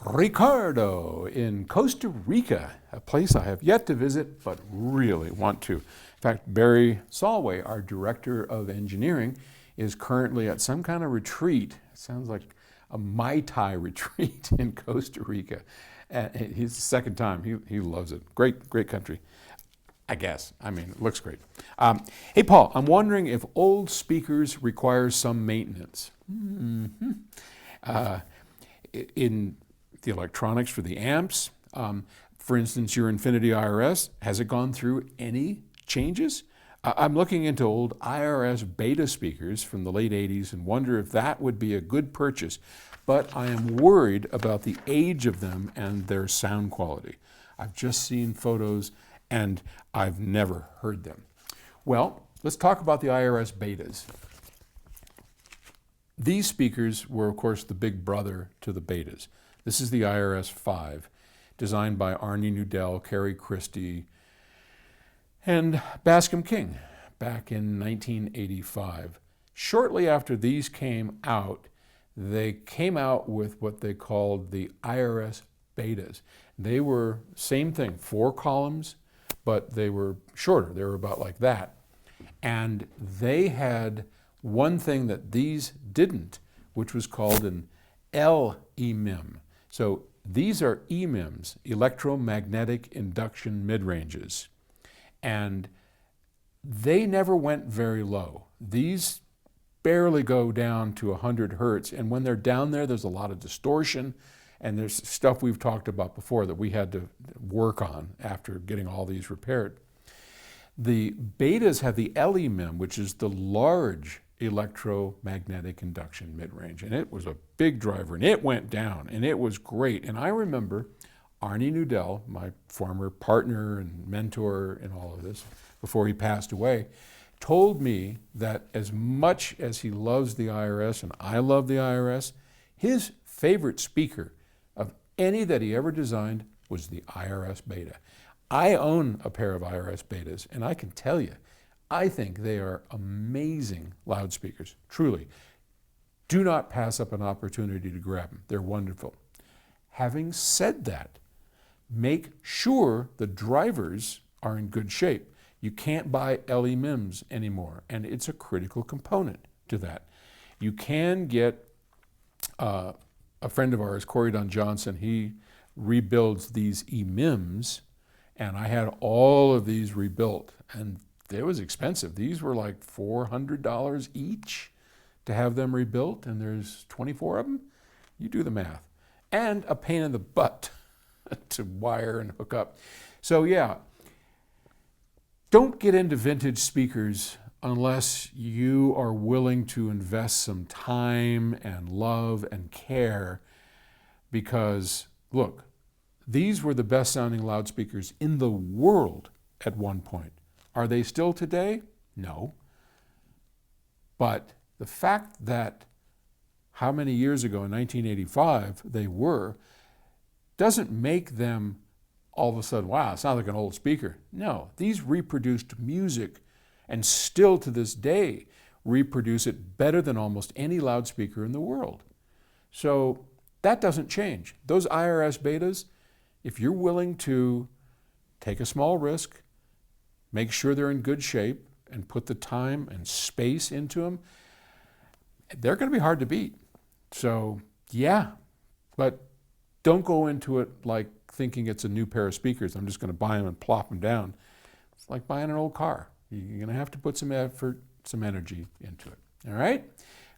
Ricardo in Costa Rica, a place I have yet to visit but really want to. In fact, Barry Solway, our Director of Engineering, is currently at some kind of retreat. It sounds like a Mai Tai retreat in Costa Rica. He's the second time. He loves it. Great country, I guess. I mean, it looks great. Hey, Paul, I'm wondering if old speakers require some maintenance. In the electronics for the amps, for instance, your Infinity IRS, has it gone through any changes? I'm looking into old IRS beta speakers from the late 80s and wonder if that would be a good purchase, but I am worried about the age of them and their sound quality. I've just seen photos and I've never heard them. Well, let's talk about the IRS betas. These speakers were, of course, the big brother to the betas. This is the IRS 5, designed by Arnie Nudell, Kerry Christie, and Bascom King back in 1985. Shortly after these came out, they came out with what they called the IRS betas. They were, same thing, 4 columns, but they were shorter. They were about like that. And they had one thing that these didn't, which was called an LEMIM. So these are EMIMs, electromagnetic induction mid-ranges. And they never went very low. These barely go down to 100 hertz. And when they're down there, there's a lot of distortion. And there's stuff we've talked about before that we had to work on after getting all these repaired. The betas have the LEMIM, which is the large electromagnetic induction mid-range. And it was a big driver, and it went down, and it was great. And I remember Arnie Nudell, my former partner and mentor in all of this, before he passed away, told me that as much as he loves the IRS, and I love the IRS, his favorite speaker of any that he ever designed was the IRS beta. I own a pair of IRS betas, and I can tell you, I think they are amazing loudspeakers, truly. Do not pass up an opportunity to grab them. They're wonderful. Having said that, make sure the drivers are in good shape. You can't buy LEMIMs anymore, and it's a critical component to that. You can get a friend of ours, Corey Don Johnson, he rebuilds these EMIMs, and I had all of these rebuilt, and it was expensive. These were like $400 each to have them rebuilt, and there's 24 of them. You do the math. And a pain in the butt to wire and hook up. So yeah, don't get into vintage speakers unless you are willing to invest some time and love and care, because look, these were the best sounding loudspeakers in the world at one point. Are they still today? No. But the fact that how many years ago in 1985 they were, doesn't make them all of a sudden, wow, it sounds like an old speaker. No, these reproduced music and still to this day reproduce it better than almost any loudspeaker in the world. So that doesn't change. Those IRS betas, if you're willing to take a small risk, make sure they're in good shape, and put the time and space into them, they're going to be hard to beat. So yeah, but don't go into it like thinking it's a new pair of speakers. I'm just going to buy them and plop them down. It's like buying an old car. You're going to have to put some effort, some energy into it. All right?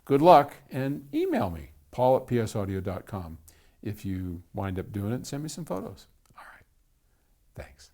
Good luck, and email me, paul@psaudio.com. If you wind up doing it, send me some photos. All right. Thanks.